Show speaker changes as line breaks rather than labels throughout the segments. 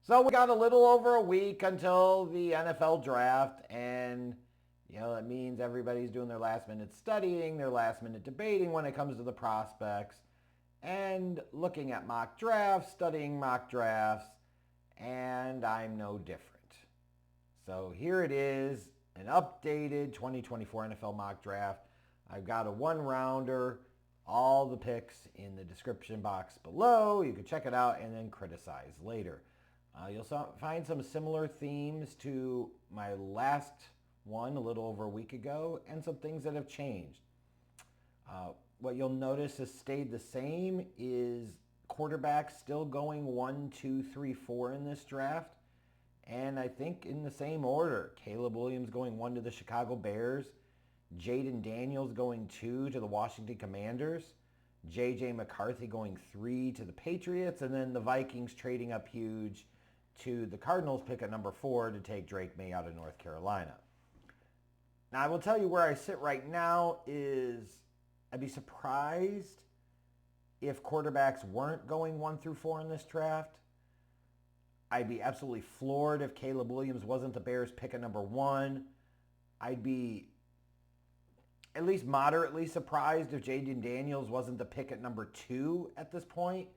So we got a little over a week until the NFL draft, and that means everybody's doing their last minute studying, their last minute debating when it comes to the prospects, and looking at mock drafts, studying mock drafts, and I'm no different. So here it is, an updated 2024 NFL mock draft. I've got a one-rounder, all the picks in the description box below. You can check it out and then criticize later. You'll find some similar themes to my last one a little over a week ago and some things that have changed. What you'll notice has stayed the same is quarterbacks still going 1, 2, 3, 4 in this draft. And I think in the same order. Caleb Williams going 1 to the Chicago Bears. Jayden Daniels going 2 to the Washington Commanders. J.J. McCarthy going 3 to the Patriots. And then the Vikings trading up huge to the Cardinals pick at number 4 to take Drake Maye out of North Carolina. Now, I will tell you where I sit right now is I'd be surprised if quarterbacks weren't going 1 through 4 in this draft. I'd be absolutely floored if Caleb Williams wasn't the Bears pick at number 1. I'd be at least moderately surprised if Jayden Daniels wasn't the pick at number 2 at this point.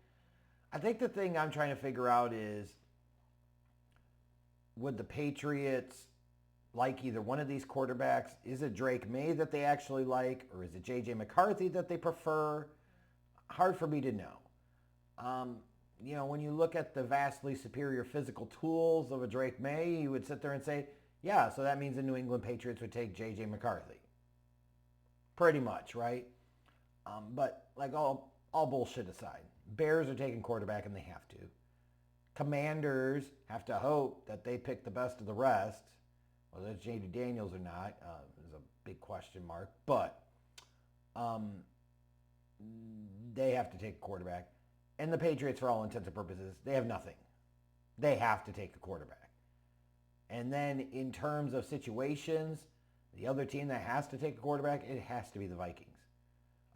I think the thing I'm trying to figure out is, would the Patriots like either one of these quarterbacks? Is it Drake Maye that they actually like, or is it J.J. McCarthy that they prefer? Hard for me to know. When you look at the vastly superior physical tools of a Drake Maye, you would sit there and say, yeah, so that means the New England Patriots would take J.J. McCarthy. Pretty much, right? But like all bullshit aside, Bears are taking quarterback and they have to. Commanders have to hope that they pick the best of the rest. Whether it's Jayden Daniels or not is a big question mark. But they have to take a quarterback. And the Patriots, for all intents and purposes, they have nothing. They have to take a quarterback. And then in terms of situations, the other team that has to take a quarterback, it has to be the Vikings.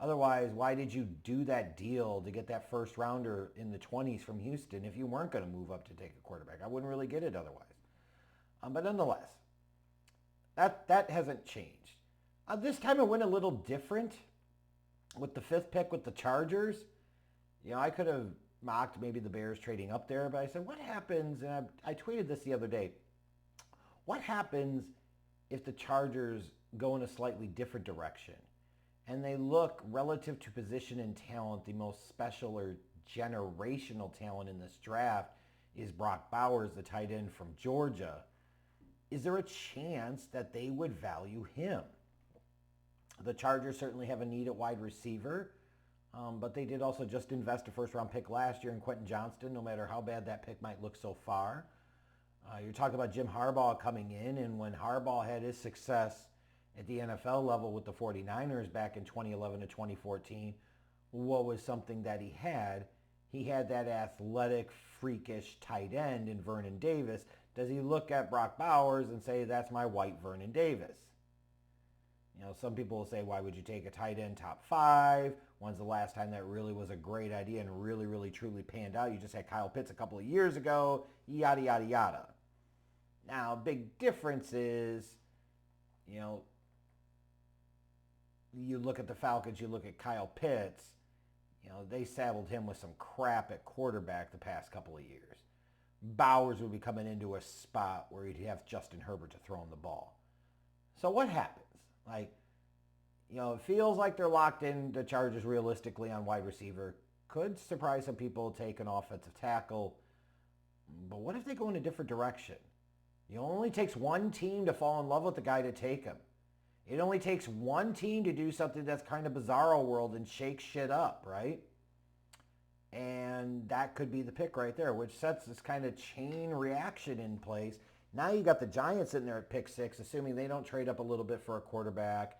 Otherwise, why did you do that deal to get that first rounder in the 20s from Houston if you weren't going to move up to take a quarterback? I wouldn't really get it otherwise. But nonetheless, that hasn't changed. This time it went a little different with the 5th pick with the Chargers. I could have mocked maybe the Bears trading up there, but I said, what happens, and I tweeted this the other day, what happens if the Chargers go in a slightly different direction and they look relative to position and talent, the most special or generational talent in this draft is Brock Bowers, the tight end from Georgia. Is there a chance that they would value him? The Chargers certainly have a need at wide receiver, but they did also just invest a first-round pick last year in Quentin Johnston, no matter how bad that pick might look so far. You're talking about Jim Harbaugh coming in, and when Harbaugh had his success at the NFL level with the 49ers back in 2011 to 2014, what was something that he had? He had that athletic, freakish tight end in Vernon Davis. Does he look at Brock Bowers and say, that's my white Vernon Davis? Some people will say, why would you take a tight end top 5? When's the last time that really was a great idea and really, really, truly panned out? You just had Kyle Pitts a couple of years ago, yada, yada, yada. Now, big difference is, you look at the Falcons, you look at Kyle Pitts, they saddled him with some crap at quarterback the past couple of years. Bowers would be coming into a spot where he'd have Justin Herbert to throw him the ball. So what happens? It feels like they're locked in, the Chargers, realistically on wide receiver. Could surprise some people, take an offensive tackle. But what if they go in a different direction? It only takes one team to fall in love with the guy to take him. It only takes one team to do something that's kind of bizarro world and shake shit up, right? And that could be the pick right there, which sets this kind of chain reaction in place. Now you got the Giants sitting there at pick 6, assuming they don't trade up a little bit for a quarterback.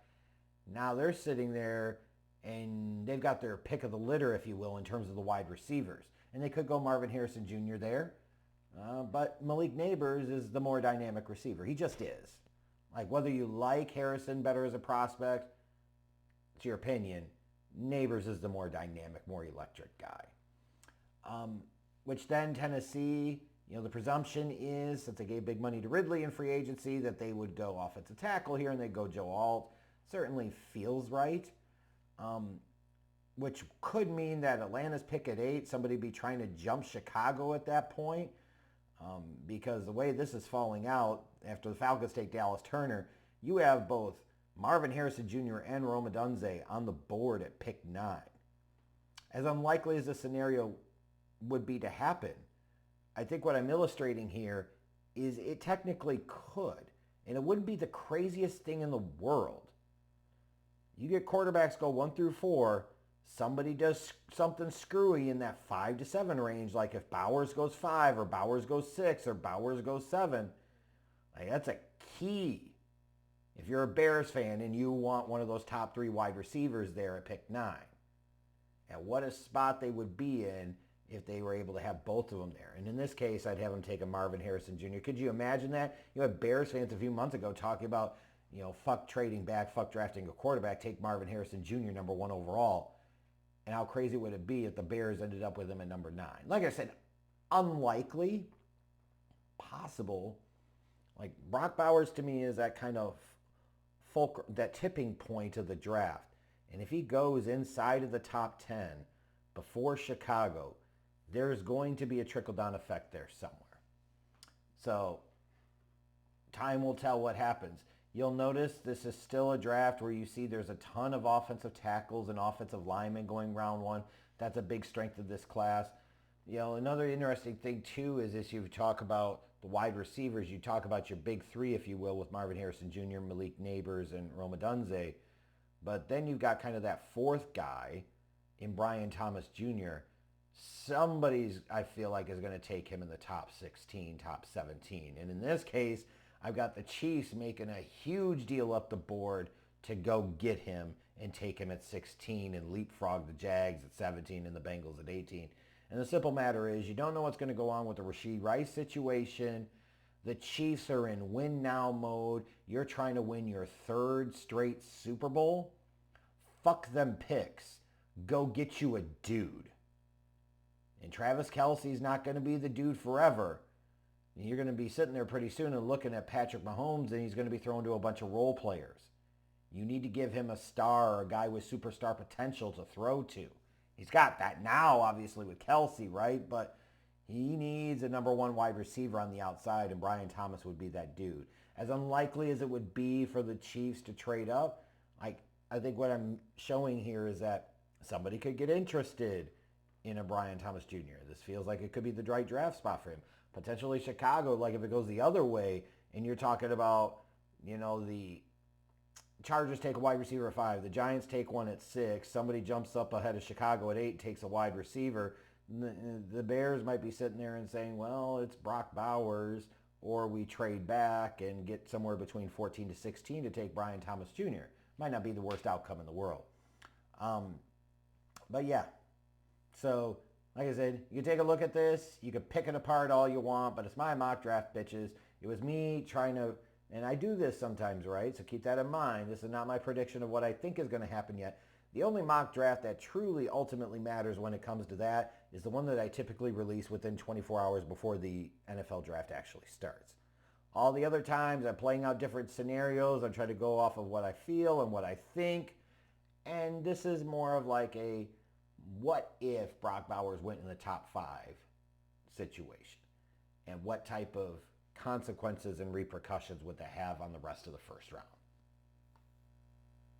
Now they're sitting there and they've got their pick of the litter, if you will, in terms of the wide receivers. And they could go Marvin Harrison Jr. there. But Malik Nabers is the more dynamic receiver. He just is. Whether you like Harrison better as a prospect, it's your opinion. Nabers is the more dynamic, more electric guy. Which then Tennessee, The presumption is, since they gave big money to Ridley in free agency, that they would go offensive tackle here and they'd go Joe Alt. Certainly feels right. Which could mean that Atlanta's pick at 8, somebody be trying to jump Chicago at that point. Because the way this is falling out, after the Falcons take Dallas Turner, you have both Marvin Harrison Jr. and Odunze on the board at pick 9. As unlikely as this scenario would be to happen, I think what I'm illustrating here is it technically could. And it wouldn't be the craziest thing in the world. You get quarterbacks go 1 through 4, somebody does something screwy in that 5 to 7 range, like if Bowers goes 5 or Bowers goes 6 or Bowers goes 7, like that's a key. If you're a Bears fan and you want one of those top 3 wide receivers there at pick 9, and what a spot they would be in if they were able to have both of them there. And in this case, I'd have them take a Marvin Harrison Jr. Could you imagine that? You had Bears fans a few months ago talking about, fuck trading back, fuck drafting a quarterback, take Marvin Harrison Jr. number 1 overall. And how crazy would it be if the Bears ended up with him at number 9? Like I said, unlikely, possible. Like Brock Bowers to me is that kind of that tipping point of the draft. And if he goes inside of the top 10 before Chicago, there's going to be a trickle-down effect there somewhere. So time will tell what happens. You'll notice this is still a draft where you see there's a ton of offensive tackles and offensive linemen going round 1. That's a big strength of this class. Another interesting thing too is as you talk about the wide receivers, you talk about your big 3, if you will, with Marvin Harrison Jr., Malik Nabers, and Odunze. But then you've got kind of that 4th guy in Brian Thomas Jr. Somebody's, I feel like, is going to take him in the top 16, top 17. And in this case, I've got the Chiefs making a huge deal up the board to go get him and take him at 16 and leapfrog the Jags at 17 and the Bengals at 18. And the simple matter is you don't know what's going to go on with the Rashee Rice situation. The Chiefs are in win now mode. You're trying to win your 3rd straight Super Bowl. Fuck them picks. Go get you a dude. And Travis Kelce's not going to be the dude forever. You're going to be sitting there pretty soon and looking at Patrick Mahomes, and he's going to be thrown to a bunch of role players. You need to give him a star or a guy with superstar potential to throw to. He's got that now, obviously, with Kelce, right? But he needs a number 1 wide receiver on the outside, and Brian Thomas would be that dude. As unlikely as it would be for the Chiefs to trade up, I think what I'm showing here is that somebody could get interested in a Brian Thomas Jr. This feels like it could be the right draft spot for him. Potentially Chicago, like if it goes the other way, and you're talking about, the Chargers take a wide receiver at 5, the Giants take one at 6, somebody jumps up ahead of Chicago at 8, takes a wide receiver. The Bears might be sitting there and saying, well, it's Brock Bowers, or we trade back and get somewhere between 14 to 16 to take Brian Thomas Jr. Might not be the worst outcome in the world. But yeah, so like I said, you can take a look at this. You can pick it apart all you want, but it's my mock draft, bitches. It was me trying to, and I do this sometimes, right? So keep that in mind. This is not my prediction of what I think is going to happen yet. The only mock draft that truly ultimately matters when it comes to that is the one that I typically release within 24 hours before the NFL draft actually starts. All the other times I'm playing out different scenarios. I'm trying to go off of what I feel and what I think. And this is more of like a what if Brock Bowers went in the top 5 situation? And what type of consequences and repercussions would that have on the rest of the first round?